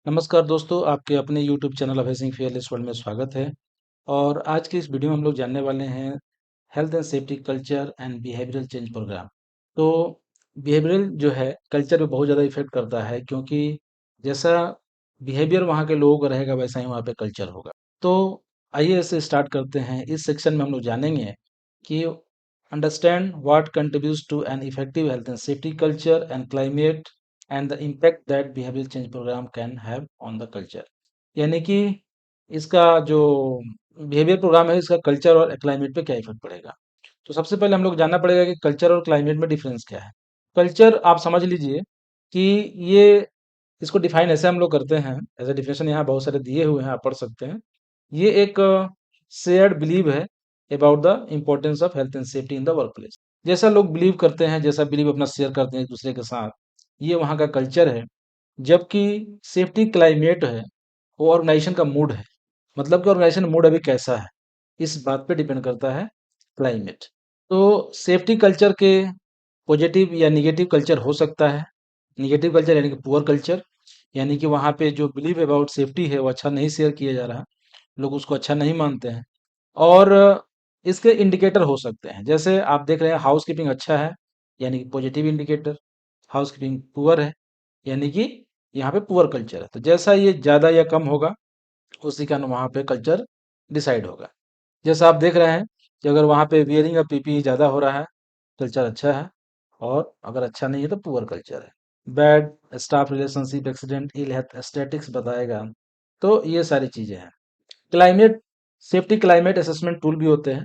नमस्कार दोस्तों, आपके अपने YouTube channel Abhay Singh fearless world में स्वागत है। और आज की इस वीडियो में हम लोग जानने वाले हैं health and safety culture and behavioural change programme. तो बिहेवियरल जो है कल्चर पे बहुत ज़्यादा इफेक्ट करता है, क्योंकि जैसा बिहेवियर वहाँ के लोगों का रहेगा वैसा ही वहाँ पे कल्चर होगा। तो आइए इसे स्टार्ट करते हैं। इस सेक्शन में हम लोग जानेंगे कि understand what contributes to an effective health and safety culture and climate and the impact that behaviour change programme can have on the culture. यानी कि इसका जो बिहेवियर प्रोग्राम है, इसका कल्चर और क्लाइमेट पे क्या इफेक्ट पड़ेगा। तो सबसे पहले हम लोग जानना पड़ेगा कि कल्चर और क्लाइमेट में डिफरेंस क्या है। कल्चर आप समझ लीजिए कि ये इसको डिफाइन ऐसे हम लोग करते हैं, एज ए डिफिनेशन यहाँ बहुत सारे दिए हुए हैं, आप पढ़ सकते हैं। ये एक शेयर्ड बिलीव है about the importance of health and safety in the work place. जैसा लोग बिलीव करते हैं, जैसा बिलीव अपना शेयर करते हैं एक दूसरे के साथ, ये वहाँ का कल्चर है। जबकि सेफ्टी क्लाइमेट है, वो ऑर्गेनाइजेशन का मूड है। मतलब कि ऑर्गेनाइजेशन मूड अभी कैसा है, इस बात पे डिपेंड करता है क्लाइमेट। तो सेफ्टी कल्चर के पॉजिटिव या निगेटिव कल्चर हो सकता है। निगेटिव कल्चर यानी कि पुअर कल्चर, यानी कि वहाँ पे जो बिलीव अबाउट सेफ्टी है वो अच्छा नहीं शेयर किया जा रहा, लोग उसको अच्छा नहीं मानते हैं। और इसके इंडिकेटर हो सकते हैं, जैसे आप देख रहे हैं हाउस कीपिंग अच्छा है, यानी कि positive indicator. House keeping poor है, यानी कि यहाँ पे पुअर कल्चर है। तो जैसा ये ज़्यादा या कम होगा, उसी का वहाँ पे कल्चर डिसाइड होगा। जैसा आप देख रहे हैं कि अगर वहाँ पे वियरिंग ऑफ पीपीई ज़्यादा हो रहा है, कल्चर अच्छा है। और अगर अच्छा नहीं है तो पुअर कल्चर है। Bad staff relationship, accident, ill health statistics बताएगा। तो ये सारी चीज़ें हैं। Climate safety climate assessment tool भी होते हैं।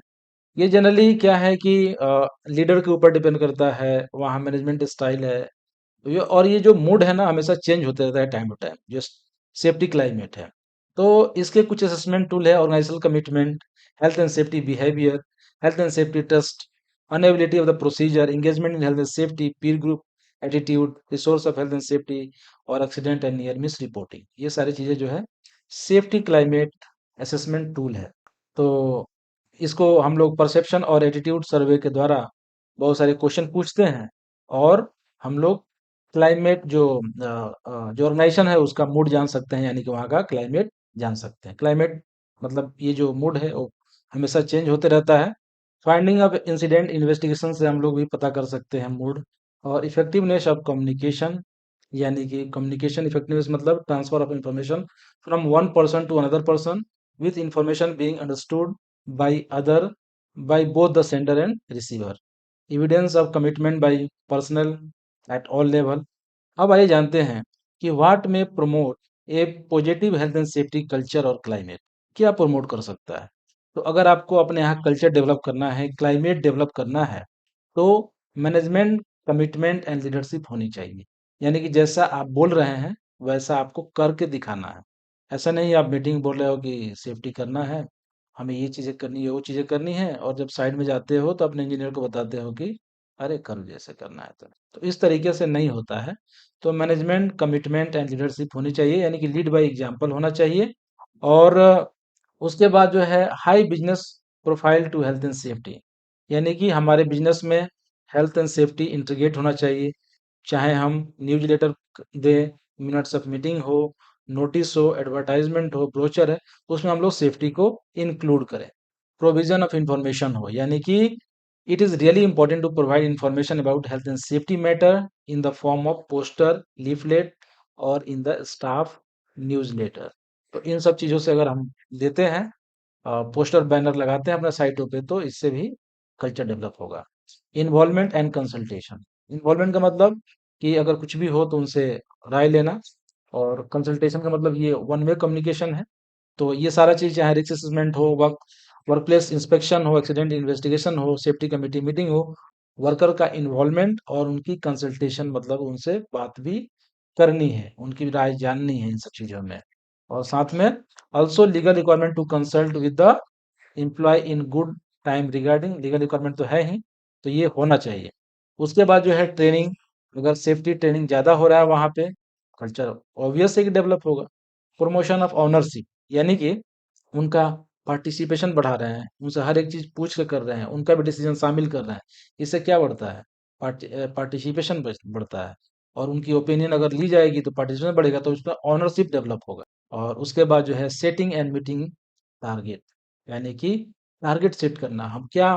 ये जनरली क्या है कि लीडर के ऊपर डिपेंड करता है, वहाँ मैनेजमेंट स्टाइल है। और ये जो मूड है ना, हमेशा चेंज होते रहता है टाइम टू टाइम, जो सेफ्टी क्लाइमेट है। तो इसके कुछ असेसमेंट टूल है: organisational commitment, health and safety behaviour, health and safety trust, unability of the procedure, engagement in health and safety, peer group attitude, resource of health and safety, और accident and near miss reporting. ये सारी चीज़ें जो है safety climate assessment tool है। तो इसको हम लोग परसेप्शन और एटीट्यूड सर्वे के द्वारा बहुत सारे क्वेश्चन पूछते हैं, और हम लोग क्लाइमेट जो ऑर्गेनाइजेशन है उसका मूड जान सकते हैं, यानी कि वहाँ का क्लाइमेट जान सकते हैं। क्लाइमेट मतलब ये जो मूड है वो हमेशा चेंज होते रहता है। फाइंडिंग ऑफ इंसिडेंट इन्वेस्टिगेशन से हम लोग भी पता कर सकते हैं मूड। और इफेक्टिवनेस ऑफ कम्युनिकेशन, यानी कि कम्युनिकेशन इफेक्टिवनेस मतलब transfer of information from one person to another person with information being understood by other by both the sender and receiver. Evidence of commitment by personnel at all level. अब आइए जानते हैं कि what में promote A positive health and safety culture और climate, क्या promote कर सकता है। तो अगर आपको अपने यहाँ कल्चर डेवलप करना है, क्लाइमेट डेवलप करना है, तो मैनेजमेंट कमिटमेंट एंड लीडरशिप होनी चाहिए। यानी कि जैसा आप बोल रहे हैं वैसा आपको करके दिखाना है। ऐसा नहीं आप मीटिंग बोल रहे हो कि सेफ्टी करना है, हमें ये चीज़ें करनी है, वो चीज़ें करनी है, और जब साइड में जाते हो तो अपने इंजीनियर को बताते हो कि अरे कर जैसे करना है। तो इस तरीके से नहीं होता है। तो मैनेजमेंट कमिटमेंट एंड लीडरशिप होनी चाहिए, यानी कि लीड बाय एग्जांपल होना चाहिए। और उसके बाद जो है high business profile to health and safety, यानी कि हमारे बिजनेस में हेल्थ एंड सेफ्टी इंटीग्रेट होना चाहिए। चाहे हम न्यूज़ लेटर दें, मिनट्स ऑफ मीटिंग हो, नोटिस हो, एडवर्टाइजमेंट हो, ब्रोचर है, उसमें हम लोग सेफ्टी को इंक्लूड करें। प्रोविजन ऑफ इंफॉर्मेशन हो, यानी कि it is really important to provide information about health and safety matter in the form of poster, leaflet, और in the staff newsletter. तो इन सब चीज़ों से अगर हम देते हैं, पोस्टर बैनर लगाते हैं अपने साइटों पे, तो इससे भी कल्चर डेवलप होगा। Involvement and consultation. इन्वॉल्वमेंट का मतलब कि अगर कुछ भी हो तो उनसे राय लेना, और कंसल्टेशन का मतलब ये वन वे कम्युनिकेशन है। तो ये सारा चीज़, चाहे रिस्क असेसमेंट हो, वर्क प्लेस इंस्पेक्शन हो, एक्सीडेंट इन्वेस्टिगेशन हो, सेफ्टी कमेटी मीटिंग हो, वर्कर का इन्वॉल्वमेंट और उनकी कंसल्टेशन मतलब उनसे बात भी करनी है, उनकी राय जाननी है इन सब चीज़ों में। और साथ में also legal requirement to consult with the employ in good time regarding, legal requirement तो है ही, तो ये होना चाहिए। उसके बाद जो है ट्रेनिंग, अगर सेफ्टी ट्रेनिंग ज़्यादा हो रहा है वहाँ पे, कल्चर ऑब्वियस है कि डेवलप होगा। प्रमोशन ऑफ ऑनरशिप, यानी कि उनका पार्टिसिपेशन बढ़ा रहे हैं, उनसे हर एक चीज़ पूछ के कर रहे हैं, उनका भी डिसीजन शामिल कर रहे हैं। इससे क्या बढ़ता है, पार्टिसिपेशन बढ़ता है। और उनकी ओपिनियन अगर ली जाएगी तो पार्टिसिपेशन बढ़ेगा, तो उसमें ऑनरशिप डेवलप होगा। और उसके बाद जो है सेटिंग एंड मीटिंग टारगेट, यानी कि टारगेट सेट करना, हम क्या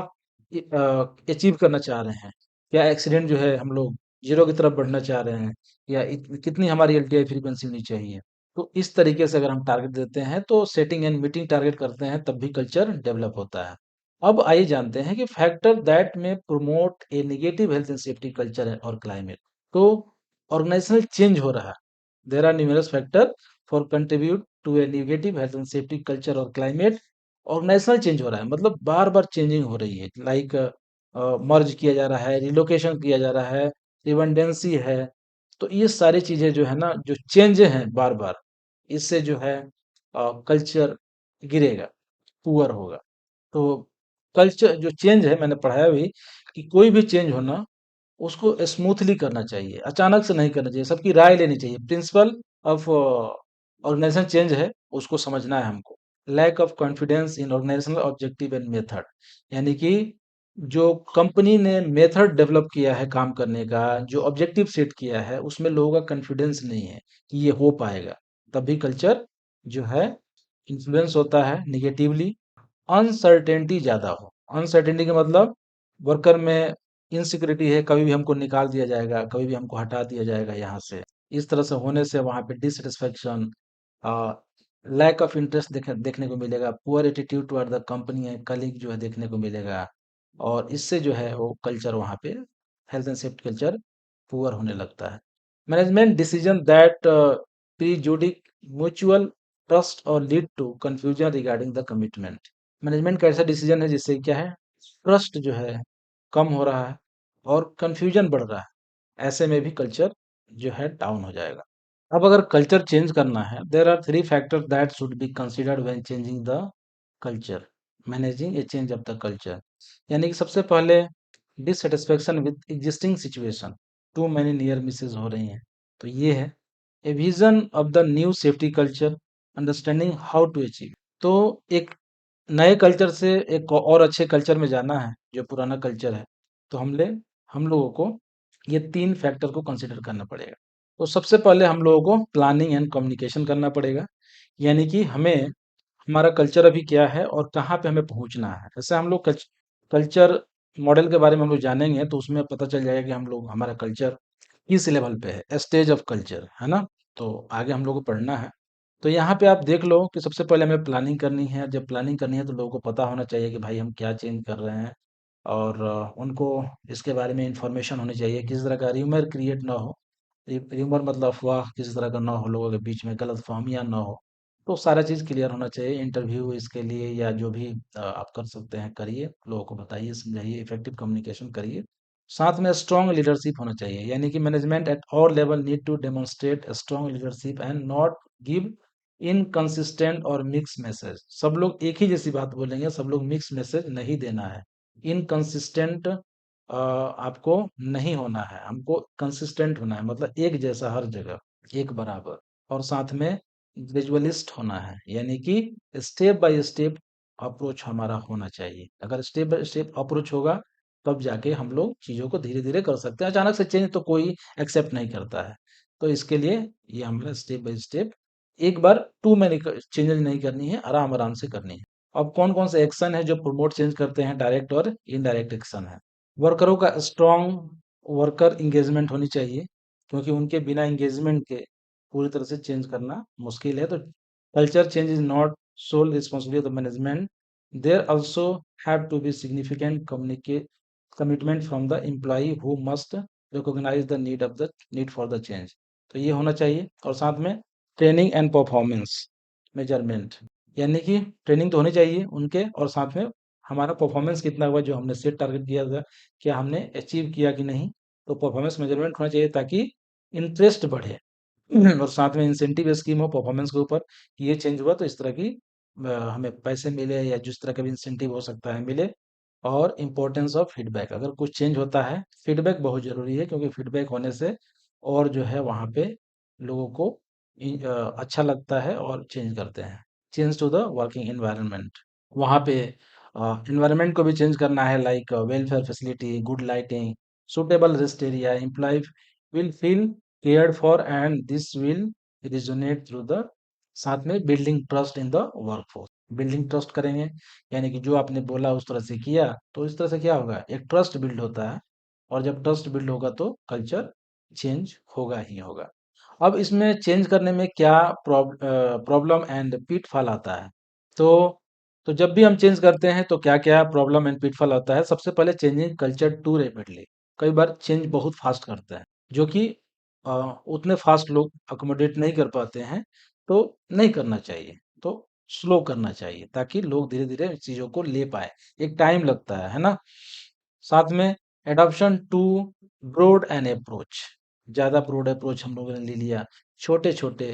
अचीव करना चाह रहे हैं, क्या एक्सीडेंट जो है हम लोग जीरो की तरफ बढ़ना चाह रहे हैं, या कितनी हमारी एलटीआई फ्रीक्वेंसी होनी चाहिए। तो इस तरीके से अगर हम टारगेट देते हैं तो सेटिंग एंड मीटिंग टारगेट करते हैं, तब भी कल्चर डेवलप होता है। अब आइए जानते हैं कि फैक्टर दैट में promote a negative health and safety culture और क्लाइमेट। तो ऑर्गेनाइजेशनल चेंज हो रहा है, there are numerous factor for contribute to a negative health and safety culture और क्लाइमेट। ऑर्गेनाइजेशनल चेंज हो रहा है मतलब बार बार चेंजिंग हो रही है, लाइक मर्ज किया जा रहा है, रिलोकेशन किया जा रहा है, रिडंडेंसी है। तो ये सारी चीजें जो है ना, जो चेंज हैं बार बार, इससे जो है कल्चर गिरेगा, पुअर होगा। तो कल्चर जो चेंज है, मैंने पढ़ाया भी कि कोई भी चेंज होना, उसको स्मूथली करना चाहिए, अचानक से नहीं करना चाहिए, सबकी राय लेनी चाहिए। प्रिंसिपल ऑफ ऑर्गेनाइजेशन चेंज है, उसको समझना है हमको। Lack of confidence in organisational objective and method, यानी कि जो कंपनी ने मेथड डेवलप किया है काम करने का, जो ऑब्जेक्टिव सेट किया है, उसमें लोगों का कॉन्फिडेंस नहीं है कि ये हो पाएगा, तभी कल्चर जो है इन्फ्लुएंस होता है निगेटिवली। अनसर्टेनिटी ज़्यादा हो, अनसर्टेनिटी का मतलब वर्कर में इनसिक्योरिटी है, कभी भी हमको निकाल दिया जाएगा, कभी भी हमको हटा दिया जाएगा यहाँ से। इस तरह से होने से वहाँ पे डिससैटिस्फैक्शन, लैक ऑफ इंटरेस्ट देखने को मिलेगा, poor attitude toward the company है कलीग जो है देखने को मिलेगा। और इससे जो है वो कल्चर वहाँ पे, health and safety culture poor होने लगता है। Management decision that prejudice mutual trust और lead to confusion regarding the commitment. Management का ऐसा डिसीजन है जिससे क्या है, ट्रस्ट जो है कम हो रहा है और कंफ्यूजन बढ़ रहा है, ऐसे में भी कल्चर जो है डाउन हो जाएगा। अब अगर कल्चर चेंज करना है, there are three factor that should be considered when changing the culture, managing a change of the culture. यानी कि सबसे पहले dissatisfaction with existing situation, too many near misses हो रही हैं, तो ये है a vision of the new safety culture, understanding how to achieve. तो एक नए कल्चर से एक और अच्छे कल्चर में जाना है जो पुराना कल्चर है, तो हम लोगों को ये तीन फैक्टर को कंसिडर करना पड़ेगा। तो सबसे पहले हम लोगों को प्लानिंग एंड कम्युनिकेशन करना पड़ेगा, यानी कि हमें हमारा कल्चर अभी क्या है और कहाँ पे हमें पहुंचना है। जैसे हम लोग कल्चर मॉडल के बारे में हम लोग जानेंगे तो उसमें पता चल जाएगा कि हम लोग, हमारा कल्चर किस लेवल पे है, स्टेज ऑफ कल्चर है ना। तो आगे हम लोग को पढ़ना है। तो यहाँ पे आप देख लो कि सबसे पहले हमें प्लानिंग करनी है। जब प्लानिंग करनी है तो लोगों को पता होना चाहिए कि भाई हम क्या चेंज कर रहे हैं, और उनको इसके बारे में इंफॉर्मेशन होनी चाहिए, किसी तरह का र्यूमर क्रिएट ना हो। र्यूमर मतलब अफवाह किसी तरह का ना हो, लोगों के बीच में गलत फहमियाँ ना हो। तो सारा चीज़ क्लियर होना चाहिए। इंटरव्यू इसके लिए या जो भी आप कर सकते हैं करिए, लोगों को बताइए, समझाइए, इफेक्टिव कम्युनिकेशन करिए। साथ में स्ट्रॉन्ग लीडरशिप होना चाहिए, यानी कि management at all level need to demonstrate strong leadership and not give inconsistent or mixed message. सब लोग एक ही जैसी बात बोलेंगे, सब लोग मिक्स मैसेज नहीं देना है। इनकंसिस्टेंट आपको नहीं होना है, हमको कंसिस्टेंट होना है, मतलब एक जैसा हर जगह एक बराबर। और साथ में ग्रेजुअलिस्ट होना है, यानी कि स्टेप बाय स्टेप अप्रोच हमारा होना चाहिए। अगर स्टेप बाय स्टेप अप्रोच होगा तब जाके हम लोग चीज़ों को धीरे धीरे कर सकते हैं। अचानक से चेंज तो कोई एक्सेप्ट नहीं करता है। तो इसके लिए ये हमारा स्टेप बाय स्टेप, एक बार टू मैनी चेंजेस नहीं करनी है, आराम आराम से करनी है। अब कौन कौन से एक्शन है जो प्रमोट चेंज करते हैं, डायरेक्ट और इनडायरेक्ट एक्शन है। वर्करों का स्ट्रॉन्ग वर्कर इंगेजमेंट होनी चाहिए, क्योंकि उनके बिना इंगेजमेंट के पूरी तरह से चेंज करना मुश्किल है। तो culture change is not sole responsibility of the management, there also have to be significant communicate commitment from the employee who must recognise the need for the change. तो ये होना चाहिए। और साथ में ट्रेनिंग एंड परफॉर्मेंस मेजरमेंट, यानी कि training तो होनी चाहिए उनके, और साथ में हमारा परफॉर्मेंस कितना हुआ, जो हमने सेट टारगेट किया था, क्या हमने अचीव किया कि नहीं। तो परफॉर्मेंस मेजरमेंट होना चाहिए ताकि इंटरेस्ट बढ़े। और साथ में इंसेंटिव स्कीम हो परफॉर्मेंस के ऊपर, कि ये चेंज हुआ तो इस तरह की हमें पैसे मिले, या जिस तरह का भी इंसेंटिव हो सकता है मिले। और इम्पोर्टेंस ऑफ फीडबैक, अगर कुछ चेंज होता है फीडबैक बहुत ज़रूरी है, क्योंकि फीडबैक होने से और जो है वहाँ पे लोगों को अच्छा लगता है और चेंज करते हैं। Change to the working environment, वहाँ पे एनवायरनमेंट को भी चेंज करना है, like welfare facility, good lighting, suitable rest area, employ will feel cared for and this will resonate through the, साथ में building trust in the workforce. Building trust करेंगे, यानी कि जो आपने बोला उस तरह से किया, तो इस तरह से क्या होगा, एक ट्रस्ट बिल्ड होता है। और जब ट्रस्ट बिल्ड होगा तो कल्चर चेंज होगा ही होगा। अब इसमें चेंज करने में क्या प्रॉब्लम एंड पिटफॉल आता है। तो जब भी हम चेंज करते हैं तो क्या-क्या प्रॉब्लम एंड पिटफॉल आता है। सबसे पहले, चेंजिंग कल्चर टू रैपिडली। कई बार चेंज बहुत फास्ट करते हैं, जो कि अ, उतने फास्ट लोग अकोमोडेट नहीं कर पाते हैं, तो नहीं करना चाहिए। तो स्लो करना चाहिए ताकि लोग धीरे-धीरे चीज़ों को ले पाएँ। एक टाइम लगता है ना? साथ में adoption too broad an approach. ज़्यादा ब्रॉड अप्रोच हम लोगों ने ले लिया, छोटे-छोटे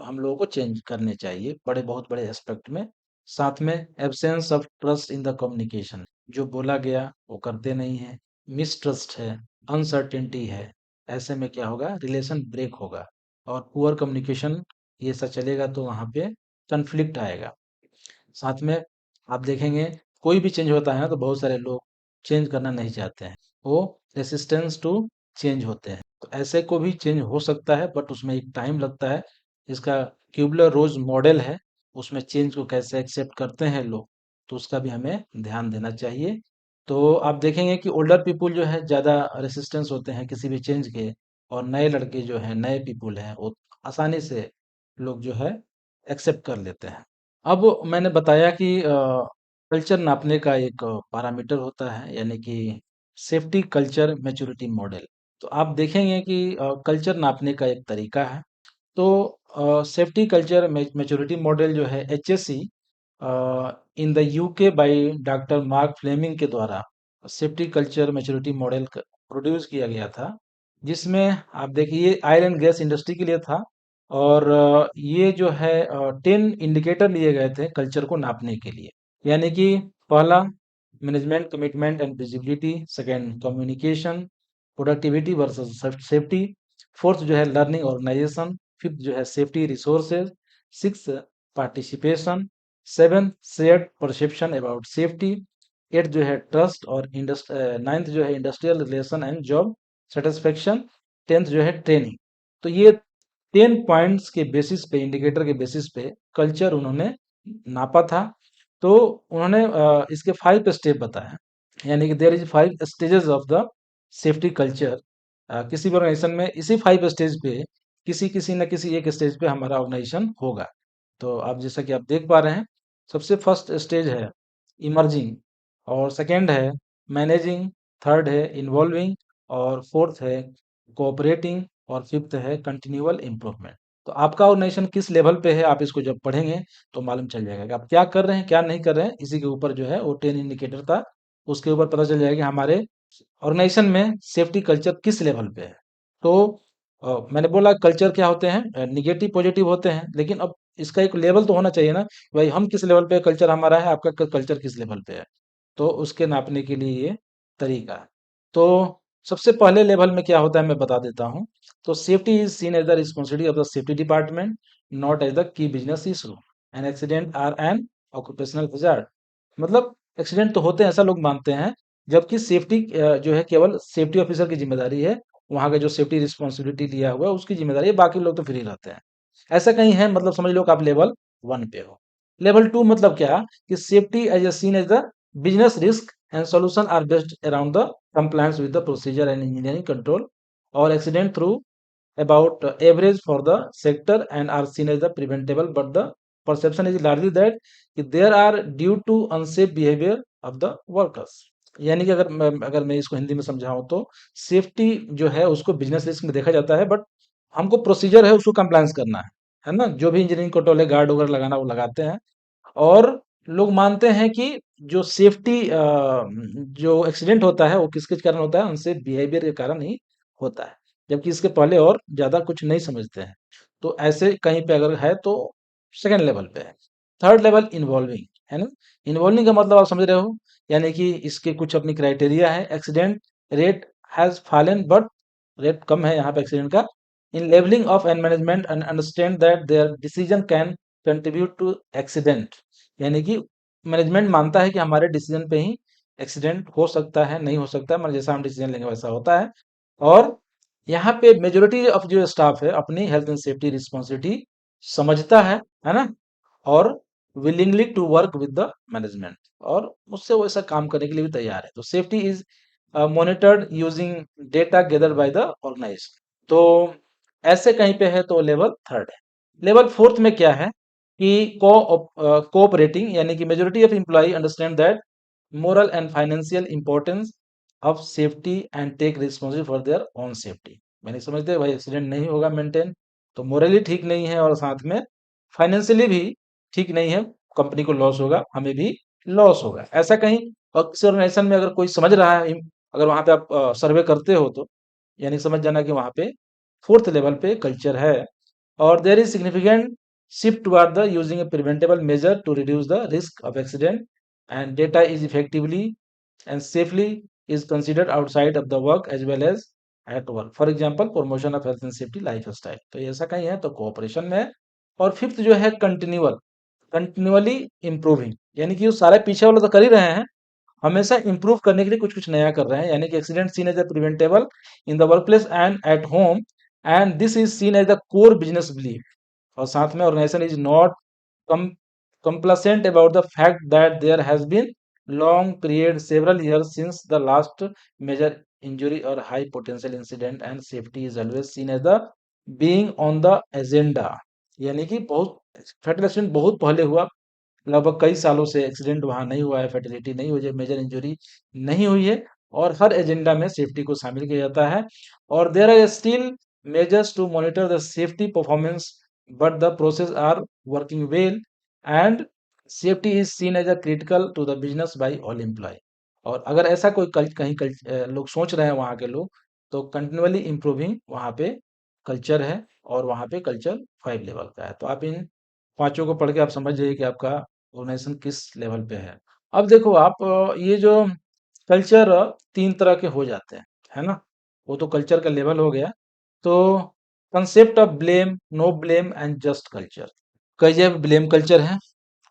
हम लोगों को चेंज करने चाहिए, बड़े बहुत बड़े एस्पेक्ट में। साथ में absence of trust in the communication, जो बोला गया वो करते नहीं हैं, मिसट्रस्ट है, अनसर्टेनिटी है, ऐसे में क्या होगा, रिलेशन ब्रेक होगा। और पुअर कम्युनिकेशन ये सब चलेगा तो वहाँ पे कॉन्फ्लिक्ट आएगा। साथ में आप देखेंगे, कोई भी चेंज होता है ना तो बहुत सारे लोग चेंज करना नहीं चाहते हैं, वो रेसिस्टेंस टू चेंज होते हैं। तो ऐसे को भी चेंज हो सकता है, बट उसमें एक टाइम लगता है। इसका क्यूबलर रोज मॉडल है, उसमें चेंज को कैसे एक्सेप्ट करते हैं लोग, तो उसका भी हमें ध्यान देना चाहिए। तो आप देखेंगे कि ओल्डर पीपुल जो है ज़्यादा रेसिस्टेंस होते हैं किसी भी चेंज के, और नए लड़के जो हैं, नए पीपुल हैं, वो आसानी से लोग जो है एक्सेप्ट कर लेते हैं। अब मैंने बताया कि कल्चर नापने का एक पैरामीटर होता है, यानी कि सेफ्टी कल्चर मैच्योरिटी मॉडल। तो आप देखेंगे कि कल्चर नापने का एक तरीका है। तो सेफ्टी कल्चर मैच्योरिटी मॉडल जो है, HSC, in the UK by doctor Mark Fleming के द्वारा safety culture maturity model produce किया गया था, जिसमें आप देखिए ये ऑयल एंड गैस इंडस्ट्री के लिए था। और ये जो है 10 इंडिकेटर लिए गए थे कल्चर को नापने के लिए। यानी कि पहला, management commitment and visibility. Second, communication, productivity versus safety. Fourth जो है लर्निंग ऑर्गेनाइजेशन। फिफ्थ जो है safety resources. Six, participation. Seven, shared perception about safety. Eight जो है ट्रस्ट और नाइन्थ जो है industrial relation and job satisfaction. Tenth जो है ट्रेनिंग। तो ये 10 पॉइंट्स के बेसिस पे, इंडिकेटर के बेसिस पे कल्चर उन्होंने नापा था। तो उन्होंने इसके 5 स्टेप बताया, यानी कि there is 5 stages of the safety culture. किसी भी ऑर्गेनाइजेशन में इसी 5 स्टेज पे, किसी किसी न किसी एक स्टेज पे हमारा ऑर्गेनाइजेशन होगा। तो आप जैसा कि आप देख पा रहे हैं, सबसे फर्स्ट स्टेज है इमर्जिंग, और सेकंड है मैनेजिंग, थर्ड है इन्वॉल्विंग, और फोर्थ है कोऑपरेटिंग, और फिफ्थ है कंटिन्यूअल इम्प्रूवमेंट। तो आपका ऑर्गेनाइजेशन किस लेवल पे है, आप इसको जब पढ़ेंगे तो मालूम चल जाएगा कि आप क्या कर रहे हैं, क्या नहीं कर रहे हैं। इसी के ऊपर जो है वो 10 इंडिकेटर था, उसके ऊपर पता चल जाएगा कि हमारे ऑर्गेनाइजेशन में सेफ्टी कल्चर किस लेवल पे है। तो मैंने बोला कल्चर क्या होते हैं, निगेटिव पॉजिटिव होते हैं, लेकिन अब इसका एक लेवल तो होना चाहिए ना, भाई हम किस लेवल पे कल्चर हमारा है, आपका कल्चर किस लेवल पे है। तो उसके नापने के लिए ये तरीका है। तो सबसे पहले लेवल में क्या होता है मैं बता देता हूँ। तो safety is seen as the responsibility of the safety department, not as the key business issue. An accident are an occupational hazard. मतलब एक्सीडेंट तो होते हैं ऐसा लोग मानते हैं, जबकि सेफ्टी जो है केवल सेफ्टी ऑफिसर की जिम्मेदारी है। वहां का जो सेफ्टी रिस्पॉन्सिबिलिटी लिया हुआ है उसकी जिम्मेदारी है, बाकी लोग तो फ्री रहते हैं। ऐसा कहीं है, मतलब समझ लो कि आप लेवल 1 पे हो। लेवल 2 मतलब क्या, कि safety as a seen as the business risk and solution are based around the compliance with the procedure and engineering control or accident through about average for the sector and are seen as the preventable, but the perception is largely that there are due to unsafe behavior of the workers। यानी कि अगर मैं इसको हिंदी में समझाऊं तो safety जो है उसको बिजनेस रिस्क में देखा जाता है, बट हमको प्रोसीजर है उसको कंप्लायंस करना है ना। जो भी इंजीनियरिंग कंट्रोल है, गार्ड वगैरह लगाना, वो लगाते हैं। और लोग मानते हैं कि जो सेफ्टी जो एक्सीडेंट होता है वो किसके कारण होता है, उनसे बिहेवियर के कारण ही होता है, जबकि इसके पहले और ज्यादा कुछ नहीं समझते हैं। तो ऐसे कहीं पे अगर है तो सेकंड लेवल पे है। थर्ड लेवल इन्वॉल्विंग है ना। इन्वॉल्विंग का मतलब आप समझ रहे हो, यानी कि इसके कुछ अपनी क्राइटेरिया है। Accident rate has fallen, but rate कम है यहाँ पे एक्सीडेंट का। In levelling off and management and understand that their decision can contribute to accident. यानी कि मैनेजमेंट मानता है कि हमारे डिसीजन पे ही एक्सीडेंट हो सकता है, नहीं हो सकता है, मतलब जैसा हम डिसीजन लेंगे वैसा होता है। और यहाँ पे मेजोरिटी ऑफ जो स्टाफ है अपनी हेल्थ एंड सेफ्टी रिस्पॉन्सिबिलिटी समझता है ना, और willingly to work with the management, और उससे वो ऐसा काम करने के लिए भी तैयार है। तो safety is monitored using data gather by the organisation. तो ऐसे कहीं पे है तो लेवल थर्ड है। लेवल फोर्थ में क्या है कि कोऑपरेटिंग, यानी कि majority of employ understand that moral and financial importance of safety and take responsibility for their own safety। मैंने समझते हैं भाई एक्सीडेंट नहीं होगा मेंटेन, तो मोरली ठीक नहीं है और साथ में फाइनेंशियली भी ठीक नहीं है, कंपनी को लॉस होगा, हमें भी लॉस होगा। ऐसा कहीं और किसी ऑर्गेनाइजेशन में अगर कोई समझ रहा है, अगर वहां पे आप सर्वे करते हो तो यानी समझ जाना कि वहां पे फोर्थ लेवल पे कल्चर है। और there is significant shift toward the using a preventable measure to reduce the risk of accident, and data is effectively and safely is considered outside of the work as well as at work, for example promotion of health and safety lifestyle। तो ये ऐसा कहीं है तो cooperation में है। और fifth जो है कंटिन्यूअली इम्प्रूविंग, यानी कि वो सारे पीछे वाले तो कर ही रहे हैं, हमेशा इंप्रूव करने के लिए कुछ कुछ नया कर रहे हैं, यानी कि accident seen as a preventable in the workplace and at home, and this is seen as the core business belief. और साथ में organisation is not com- complacent about the fact that there has been long period several years since the last major injury or high potential incident, and safety is always seen as the being on the agenda। यानी कि बहुत fatal accident बहुत पहले हुआ, लगभग कई सालों से एक्सीडेंट वहां नहीं हुआ है, फैटिलिटी नहीं हुई है, मेजर इंजरी नहीं हुई है, और हर एजेंडा में सेफ्टी को शामिल किया जाता है। और there are still measures to monitor the safety performance, but the process are working well, and safety is seen as a critical to the business by all employ. और अगर ऐसा कोई लोग सोच रहे हैं वहाँ के लोग, तो कंटिन्यूअली इम्प्रूविंग वहाँ पे कल्चर है, और वहाँ पे कल्चर 5 लेवल का है। तो आप इन पांचों को पढ़ के आप समझ जाइए कि आपका ऑर्गेनाइजेशन किस लेवल पे है। अब देखो आप ये जो कल्चर तीन तरह के हो जाते हैं, है ना, वो तो कल्चर का लेवल हो गया। तो concept of blame, no blame and just culture. कई जगह ब्लेम कल्चर है,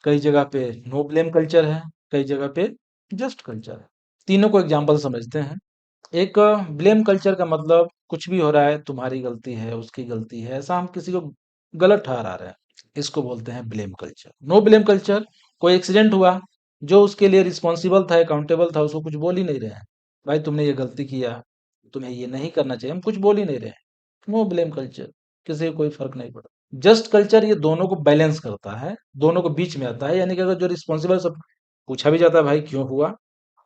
कई जगह पे नो ब्लेम कल्चर है, कई जगह पे जस्ट कल्चर है। तीनों को एग्जांपल समझते हैं। एक ब्लेम कल्चर का मतलब कुछ भी हो रहा है तुम्हारी गलती है, उसकी गलती है, ऐसा हम किसी को गलत ठहरा रहे हैं, इसको बोलते हैं blame culture. No blame culture, कोई एक्सीडेंट हुआ, जो उसके लिए रिस्पॉन्सिबल था, अकाउंटेबल था, उसको कुछ बोल ही नहीं रहे हैं, भाई तुमने ये गलती किया, तुम्हें ये नहीं करना चाहिए, हम कुछ बोल ही नहीं रहे हैं। नो ब्लेम कल्चर, किसी को कोई फर्क नहीं पड़ा। जस्ट कल्चर ये दोनों को बैलेंस करता है, दोनों को बीच में आता है, यानी कि अगर जो रिस्पॉन्सिबल सब पूछा भी जाता है भाई क्यों हुआ,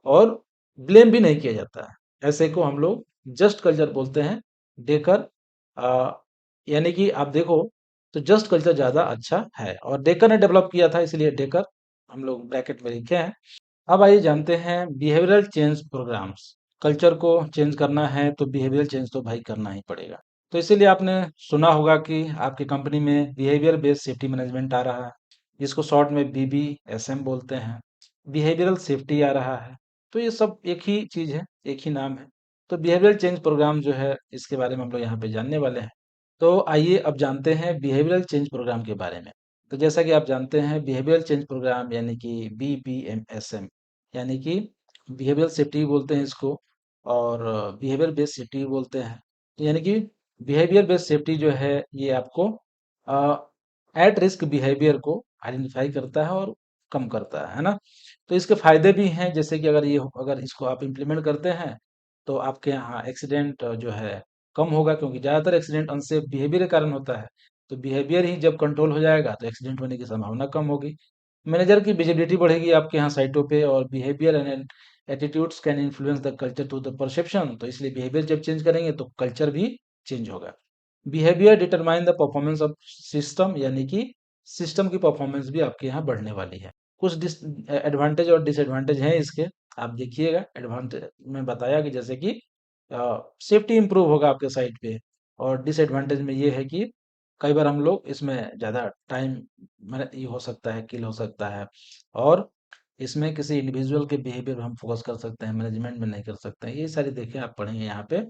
और ब्लेम भी नहीं किया जाता है, ऐसे को हम लोग जस्ट कल्चर बोलते हैं। डेकर आ, यानी कि आप देखो तो जस्ट कल्चर ज्यादा अच्छा है, और डेकर ने डेवलप किया था, इसलिए डेकर हम लोग ब्रैकेट में लिखे हैं। अब आइए जानते हैं बिहेवियरल चेंज प्रोग्राम्स। कल्चर को चेंज करना है तो बिहेवियरल चेंज तो भाई करना ही पड़ेगा। तो इसीलिए आपने सुना होगा कि आपकी कंपनी में बिहेवियर बेस्ड सेफ्टी मैनेजमेंट आ रहा है, जिसको शॉर्ट में BBSM बोलते हैं। बिहेवियरल सेफ्टी आ रहा है। तो ये सब एक ही चीज है, एक ही नाम है। तो बिहेवियरल चेंज प्रोग्राम जो है, इसके बारे में हम लोग यहाँ पे जानने वाले हैं। तो आइए अब जानते हैं बिहेवियरल चेंज प्रोग्राम के बारे में। तो जैसा कि आप जानते हैं बिहेवियरल चेंज प्रोग्राम यानी कि BBMSM, यानी कि बिहेवियरल सेफ्टी बोलते हैं इसको, और बिहेवियर बेस्ड सेफ्टी बोलते हैं। यानी कि बिहेवियर बेस्ड सेफ्टी जो है ये आपको एट रिस्क बिहेवियर को आइडेंटिफाई करता है और कम करता है ना। तो इसके फायदे भी हैं, जैसे कि अगर इसको आप इम्प्लीमेंट करते हैं तो आपके यहाँ एक्सीडेंट जो है कम होगा, क्योंकि ज़्यादातर एक्सीडेंट अनसेफ बिहेवियर के कारण होता है। तो बिहेवियर ही जब कंट्रोल हो जाएगा तो एक्सीडेंट होने की संभावना कम होगी। मैनेजर की विजिबिलिटी बढ़ेगी आपके यहाँ साइटों पे, और behaviour and attitudes can influence the culture to the perception. तो इसलिए बिहेवियर जब चेंज करेंगे तो कल्चर भी चेंज होगा। Behaviour determine the performance of system, यानी कि सिस्टम की परफॉर्मेंस भी आपके यहाँ बढ़ने वाली है। कुछ एडवांटेज और डिसएडवांटेज हैं इसके, आप देखिएगा। एडवांटेज में बताया कि जैसे कि सेफ्टी इंप्रूव होगा आपके साइट पे, और डिसएडवांटेज में ये है कि कई बार हम लोग इसमें ज़्यादा टाइम ये हो सकता है, किल हो सकता है, और इसमें किसी इंडिविजुअल के बिहेवियर पे हम फोकस कर सकते हैं, मैनेजमेंट में नहीं कर सकते हैं। ये सारी देखें आप पढ़ेंगे यहाँ पे।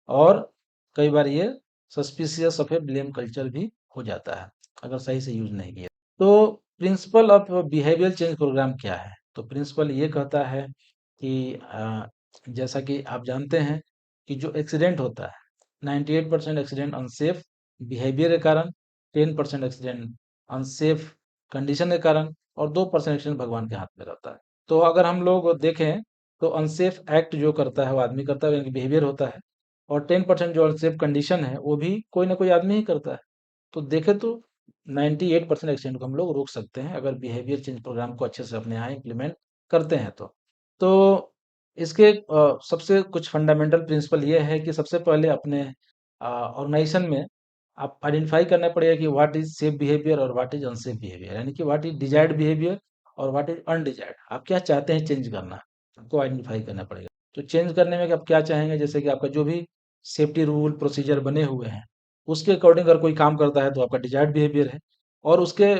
और कई बार ये suspicious of A blame culture भी हो जाता है, अगर सही से यूज नहीं किया। तो principle of behaviour change programme क्या है? तो प्रिंसिपल ये कहता है कि जैसा कि आप जानते हैं कि जो एक्सीडेंट होता है, 98% एक्सीडेंट अनसेफ बिहेवियर के कारण, 10% एक्सीडेंट अनसेफ कंडीशन के कारण, और 2% एक्सीडेंट भगवान के हाथ में रहता है। तो अगर हम लोग देखें तो अनसेफ एक्ट जो करता है वो आदमी करता है, यानी कि बिहेवियर होता है, और 10% जो अनसेफ कंडीशन है वो भी कोई ना कोई आदमी ही करता है। तो देखें तो 98% एक्सीडेंट को हम लोग रोक सकते हैं अगर बिहेवियर चेंज प्रोग्राम को अच्छे से अपने यहाँ इम्प्लीमेंट करते हैं तो इसके सबसे कुछ फंडामेंटल प्रिंसिपल ये है कि सबसे पहले अपने ऑर्गेनाइजेशन में आप आइडेंटिफाई करना पड़ेगा कि व्हाट इज सेफ बिहेवियर और व्हाट इज अनसेफ बिहेवियर, यानी कि व्हाट इज डिजायर्ड बिहेवियर और व्हाट इज अनडिजायर्ड। आप क्या चाहते हैं चेंज करना, आपको आइडेंटिफाई करना पड़ेगा। तो चेंज करने में कि आप क्या चाहेंगे, जैसे कि आपका जो भी सेफ्टी रूल प्रोसीजर बने हुए हैं उसके अकॉर्डिंग अगर कोई काम करता है तो आपका डिजायर्ड बिहेवियर है, और उसके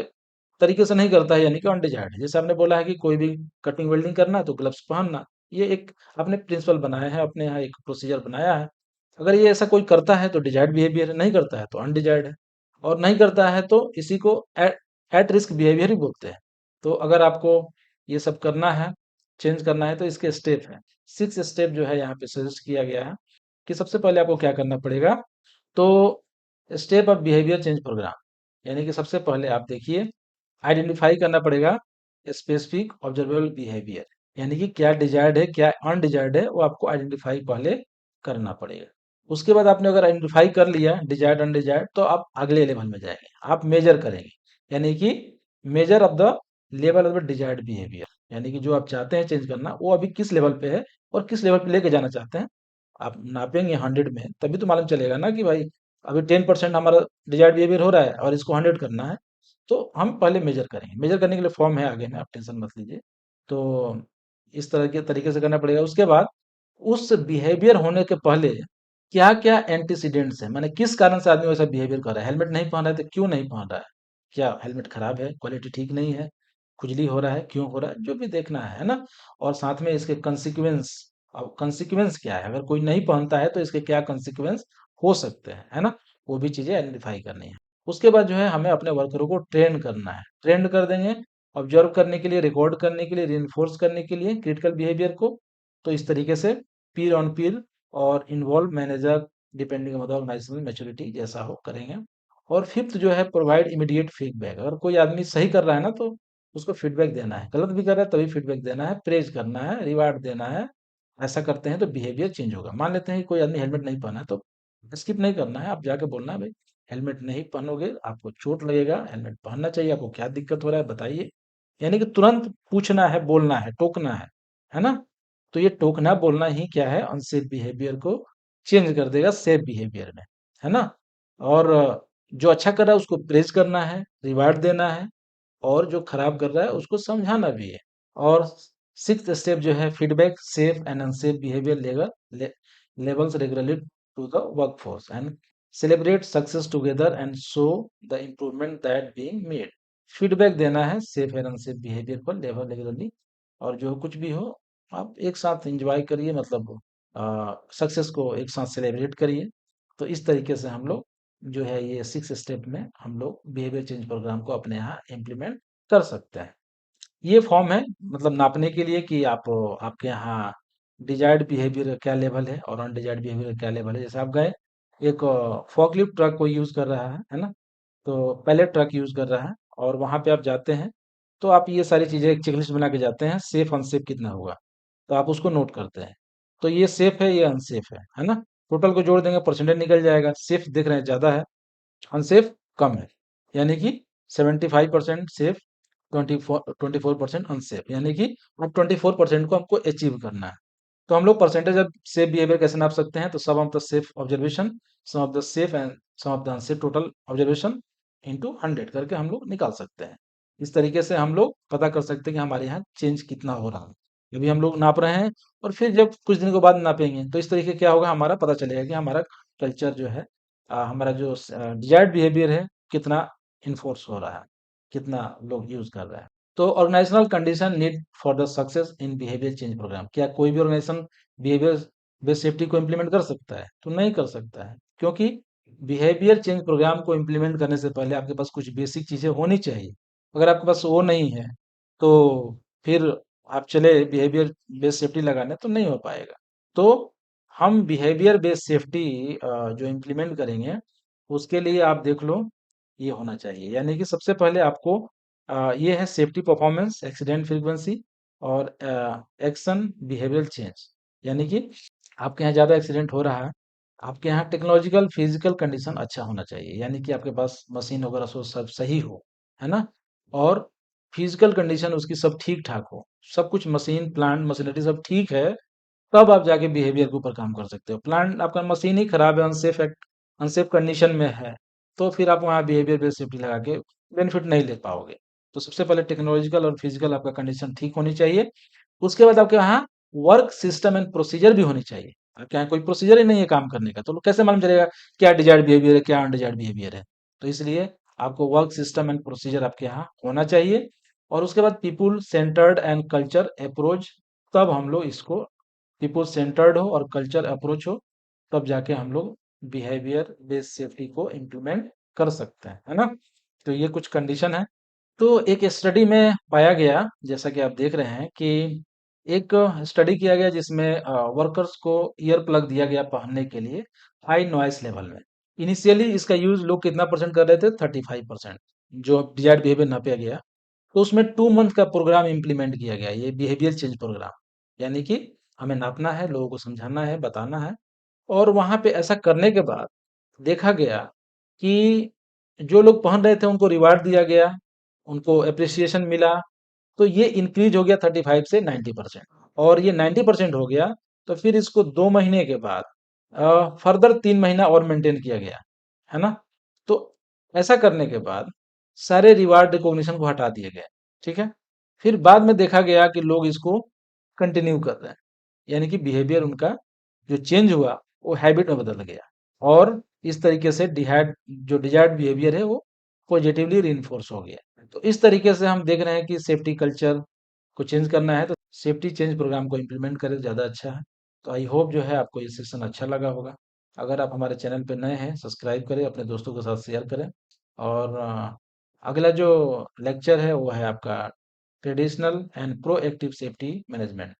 तरीके से नहीं करता है यानी कि अनडिजायर्ड है। जैसे आपने बोला है कि कोई भी कटिंग वेल्डिंग करना है तो ग्लव्स पहनना, ये एक आपने प्रिंसिपल बनाया है, अपने यहाँ एक प्रोसीजर बनाया है। अगर ये ऐसा कोई करता है तो डिजायर्ड बिहेवियर है, नहीं करता है तो अनडिजायर्ड है, और नहीं करता है तो इसी को एट रिस्क बिहेवियर ही बोलते हैं। तो अगर आपको ये सब करना है, चेंज करना है, तो इसके स्टेप हैं। 6 स्टेप जो है यहाँ पे सजेस्ट किया गया है कि सबसे पहले आपको क्या करना पड़ेगा। तो step of behaviour change programme, यानी कि सबसे पहले आप देखिए आइडेंटिफाई करना पड़ेगा स्पेसिफिक ऑब्जर्वेबल बिहेवियर, यानी कि क्या डिजायर्ड है क्या अनडिजायर्ड है वो आपको आइडेंटिफाई पहले करना पड़ेगा। उसके बाद आपने अगर आइडेंटिफाई कर लिया डिजायर्ड अनडिजायर्ड तो आप अगले लेवल में जाएंगे, आप मेजर करेंगे, यानी कि measure of the level of the desired behaviour, यानी कि जो आप चाहते हैं चेंज करना वो अभी किस लेवल पे है और किस लेवल पे लेके जाना चाहते हैं। आप नापेंगे 100 में तभी तो मालूम चलेगा ना कि भाई अभी 10% हमारा डिजायर्ड बिहेवियर हो रहा है और इसको 100 करना है। तो हम पहले मेजर करेंगे, मेजर करने के लिए फॉर्म है आगे में, आप टेंशन मत लीजिए। तो इस तरह के तरीके से करना पड़ेगा। उसके बाद उस बिहेवियर होने के पहले क्या क्या एंटीसीडेंट्स है, माने किस कारण से आदमी वैसा बिहेवियर कर रहा है। हेलमेट नहीं पहन रहा है तो क्यों नहीं पहन रहा है, क्या हेलमेट खराब है, क्वालिटी ठीक नहीं है, खुजली हो रहा है, क्यों हो रहा है, जो भी देखना है ना। और साथ में इसके कंसिक्वेंस, अब कंसिक्वेंस क्या है, अगर कोई नहीं पहनता है तो इसके क्या कंसिक्वेंस हो सकते हैं, है ना, वो भी चीजें आइडेंटिफाई करनी है। उसके बाद जो है हमें अपने वर्करों को ट्रेन करना है, ट्रेंड कर देंगे ऑब्जर्व करने के लिए, रिकॉर्ड करने के लिए, रिइंफोर्स करने के लिए क्रिटिकल बिहेवियर को। तो इस तरीके से पीर ऑन पीर और involve manager depending on the organisational maturity जैसा हो करेंगे। और फिफ्थ जो है प्रोवाइड इमीडिएट फीडबैक, अगर कोई आदमी सही कर रहा है ना तो उसको फीडबैक देना है, गलत भी कर रहा है तभी फीडबैक देना है, प्रेज करना है, रिवार्ड देना है। ऐसा करते हैं तो बिहेवियर चेंज होगा। मान लेते हैं कि कोई आदमी हेलमेट नहीं पहना है तो स्किप नहीं करना है, आप जाके बोलना है भाई हेलमेट नहीं पहनोगे आपको चोट लगेगा, हेलमेट पहनना चाहिए, आपको क्या दिक्कत हो रहा है बताइए। यानी कि तुरंत पूछना है, बोलना है, टोकना है ना। तो ये टोकना बोलना ही क्या है, अनसेफ बिहेवियर को चेंज कर देगा सेफ बिहेवियर में, है ना। और जो अच्छा कर रहा है उसको प्रेज करना है, रिवार्ड देना है, और जो खराब कर रहा है उसको समझाना भी है। और सिक्स्थ स्टेप जो है feedback safe and unsafe behaviour levels regularly to the workforce and celebrate success together and show the improvement that being made. Feedback देना है सेफ एंड अनसेफ बिहेवियर पर लेवल रेगुलरली, और जो कुछ भी हो आप एक साथ एंजॉय करिए, मतलब सक्सेस को एक साथ सेलिब्रेट करिए। तो इस तरीके से हम लोग जो है ये 6 स्टेप में हम लोग बिहेवियर चेंज प्रोग्राम को अपने यहाँ इम्प्लीमेंट कर सकते हैं। ये फॉर्म है मतलब नापने के लिए कि आप आपके यहाँ डिजायर्ड बिहेवियर का क्या लेवल है और अनडिजायर्ड बिहेवियर का क्या लेवल है। जैसे आप गए एक फॉकलिफ्ट ट्रक को यूज कर रहा है ना, तो पहले ट्रक यूज कर रहा है और वहां पे आप जाते हैं तो आप ये सारी चीजें एक चेकलिस्ट बना के जाते हैं, सेफ अनसेफ कितना हुआ तो आप उसको नोट करते हैं। तो ये सेफ है ये अनसेफ है ना। टोटल को जोड़ देंगे परसेंटेज निकल जाएगा, सेफ देख रहे हैं ज्यादा है, अनसेफ कम है, यानी कि 75% सेफ, 24% अनसेफ, यानी कि अब 24% को हमको अचीव करना है। तो हम लोग परसेंटेज ऑफ सेफ बिहेवियर कैसे नाप सकते हैं, तो some of the safe observation, some of the safe and some of the unsafe total observation into 100 करके हम लोग निकाल सकते हैं। इस तरीके से हम लोग पता कर सकते हैं कि हमारे यहाँ चेंज कितना हो रहा है। अभी हम लोग नाप रहे हैं और फिर जब कुछ दिन के बाद नापेंगे तो इस तरीके क्या होगा, हमारा पता चलेगा कि हमारा कल्चर जो है, हमारा जो डिजायर्ड बिहेवियर है कितना इन्फोर्स हो रहा है, कितना लोग यूज कर रहे हैं। तो organisational condition need for the success in behaviour change programme, क्या कोई भी ऑर्गेनाइजेशन बिहेवियर बेस्ड सेफ्टी को इम्प्लीमेंट कर सकता है, तो नहीं कर सकता है, क्योंकि बिहेवियर चेंज प्रोग्राम को इम्प्लीमेंट करने से पहले आपके पास कुछ बेसिक चीजें होनी चाहिए। अगर आपके पास वो नहीं है तो फिर आप चले बिहेवियर बेस्ड सेफ्टी लगाने तो नहीं हो पाएगा। तो हम बिहेवियर बेस्ड सेफ्टी जो इम्प्लीमेंट करेंगे, उसके लिए आप देख लो, ये होना चाहिए। यानी कि सबसे पहले आपको ये है सेफ्टी परफॉर्मेंस, एक्सीडेंट फ्रीक्वेंसी और एक्शन बिहेवियरल चेंज। यानी कि आपके यहाँ ज़्यादा एक्सीडेंट हो रहा है, आपके यहाँ टेक्नोलॉजिकल फिजिकल कंडीशन अच्छा होना चाहिए, यानी कि आपके पास मशीन वगैरह सब सही हो, है ना? और फिजिकल कंडीशन उसकी सब ठीक ठाक हो, सब कुछ मशीन प्लांट मशीनरी सब ठीक है, तब आप जाके बिहेवियर के ऊपर काम कर सकते हो। प्लांट आपका मशीन ही खराब है, अनसेफ कंडीशन में है, तो फिर आप वहाँ बिहेवियर बेस्ड सेफ्टी लगा के बेनिफिट नहीं ले पाओगे। तो सबसे पहले टेक्नोलॉजिकल और फिजिकल आपका कंडीशन ठीक होनी चाहिए। उसके बाद आपके यहाँ वर्क सिस्टम एंड प्रोसीजर भी होनी चाहिए। आपके यहाँ कोई प्रोसीजर ही नहीं है काम करने का, तो कैसे मालूम चलेगा क्या डिजायर्ड बिहेवियर है, क्या अनडिजायर्ड बिहेवियर है? तो इसलिए आपको वर्क सिस्टम एंड प्रोसीजर आपके यहाँ होना चाहिए। और उसके बाद people centred and culture approach, तब हम लोग इसको पीपल सेंटर्ड हो और कल्चर अप्रोच हो, तब जाके हम लोग बिहेवियर बेस्ड सेफ्टी को इम्प्लीमेंट कर सकते हैं, है ना? तो ये कुछ कंडीशन है। तो एक स्टडी में पाया गया, जैसा कि आप देख रहे हैं कि एक स्टडी किया गया जिसमें वर्कर्स को ईयर प्लग दिया गया पहनने के लिए हाई नॉइस लेवल में। इनिशियली इसका यूज लोग कितना परसेंट कर रहे थे? 35%। जो डिजायर्ड बिहेवियर नापा गया, तो उसमें 2 मंथ का प्रोग्राम इम्प्लीमेंट किया गया, ये बिहेवियर चेंज प्रोग्राम। यानी कि हमें नापना है, लोगों को समझाना है, बताना है। और वहां पे ऐसा करने के बाद देखा गया कि जो लोग पहन रहे थे उनको रिवार्ड दिया गया, उनको अप्रिसिएशन मिला। तो ये इंक्रीज हो गया 35 से 90%। और ये 90% हो गया, तो फिर इसको 2 महीने के बाद फर्दर 3 महीना और मेंटेन किया गया, है ना? तो ऐसा करने के बाद सारे रिवार्ड रिकॉग्निशन को हटा दिए गए, ठीक है? फिर बाद में देखा गया कि लोग इसको कंटिन्यू कर रहे हैं, यानी कि बिहेवियर उनका जो चेंज हुआ वो हैबिट में बदल गया। और इस तरीके से डिहाइड जो डिजायर्ड बिहेवियर है वो पॉजिटिवली रीइंफोर्स हो गया। तो इस तरीके से हम देख रहे हैं कि सेफ्टी कल्चर को चेंज करना है, तो सेफ्टी चेंज प्रोग्राम को इम्प्लीमेंट करें तो ज़्यादा अच्छा है। तो आई होप जो है आपको ये सेशन अच्छा लगा होगा। अगर आप हमारे चैनल पे नए हैं, सब्सक्राइब करें, अपने दोस्तों के साथ शेयर करें। और अगला जो लेक्चर है वो है आपका traditional and proactive safety management.